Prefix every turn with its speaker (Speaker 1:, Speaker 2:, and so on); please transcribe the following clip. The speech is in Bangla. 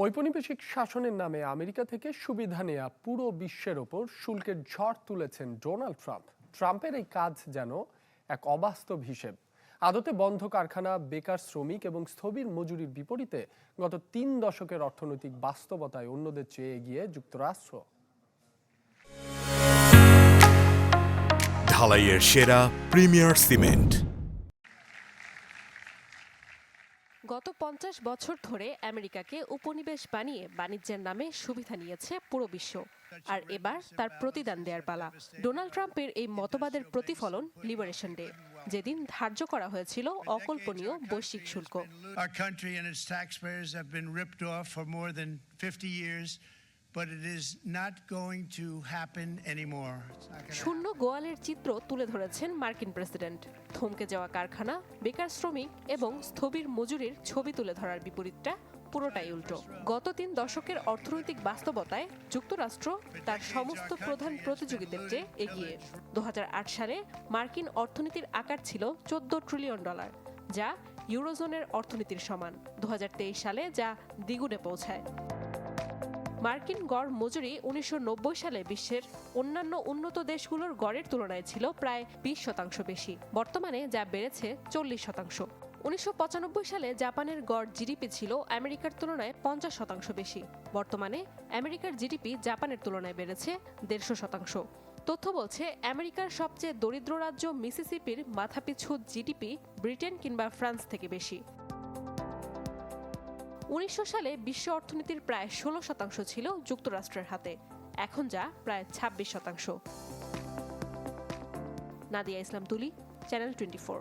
Speaker 1: ঔপনিবেশিক শাসনের নামে আমেরিকা থেকে সুবিধা নেয়া পুরো বিশ্বের ওপর শুল্কের ঝড় তুলেছেন ডোনাল্ড ট্রাম্প। ট্রাম্পের এই কাজ যেন এক অবাস্তব হিসেব। আদতে বন্ধ কারখানা, বেকার শ্রমিক এবং স্থবির মজুরির বিপরীতে গত 3 দশকের অর্থনৈতিক বাস্তবতায় অন্যদের চেয়ে এগিয়ে যুক্তরাষ্ট্র।
Speaker 2: ঢালাইয়ের সেরা প্রিমিয়ার সিমেন্ট।
Speaker 3: গত 50 বছর ধরে আমেরিকাকে উপনিবেশ বানিয়ে বাণিজ্যের নামে সুবিধা নিয়েছে পুরো বিশ্ব। আর এবার তার প্রতিদান দেওয়ার পালা। ডোনাল্ড ট্রাম্পের এই মতবাদের প্রতিফলন লিবারেশন ডে, যেদিন ধার্য করা হয়েছিল অকল্পনীয় বৈশ্বিক শুল্ক।
Speaker 4: But it is not going to happen anymore.
Speaker 3: শূন্য গোয়ালের চিত্র তুলে ধরেছেন মার্কিন প্রেসিডেন্ট। থমকে যাওয়া কারখানা, বেকার শ্রমিক এবং স্থবির মজুরির ছবি তুলে ধরার বিপরীতটা পুরোটাই উল্টো। গত 3 দশকের অর্থনৈতিক বাস্তবতায় যুক্তরাষ্ট্র তার সমস্ত প্রধান প্রতিযোগীদের চেয়ে এগিয়ে। 2008 সালে মার্কিন অর্থনীতির আকার ছিল $14 ট্রিলিয়ন, যা ইউরোজোনের অর্থনীতির সমান। 2023 সালে যা দ্বিগুণে পৌঁছায়। মার্কিন গড় মজুরি 1990 সালে বিশ্বের অন্যান্য উন্নত দেশগুলোর গড়ের তুলনায় ছিল প্রায় 20% বেশি। বর্তমানে যা বেড়েছে 40%। 1995 সালে জাপানের গড় জিডিপি ছিল আমেরিকার তুলনায় 50% বেশি। বর্তমানে আমেরিকার জিডিপি জাপানের তুলনায় বেড়েছে 150%। তথ্য বলছে আমেরিকার সবচেয়ে দরিদ্র রাজ্য মিসিসিপির মাথাপিছু জিডিপি ব্রিটেন কিংবা ফ্রান্স থেকে বেশি। 1900 সালে বিশ্ব অর্থনীতির প্রায় 16% ছিল যুক্তরাষ্ট্রের হাতে, এখন যা প্রায় 26%। নাদিয়া ইসলাম তুলি, চ্যানেল 24।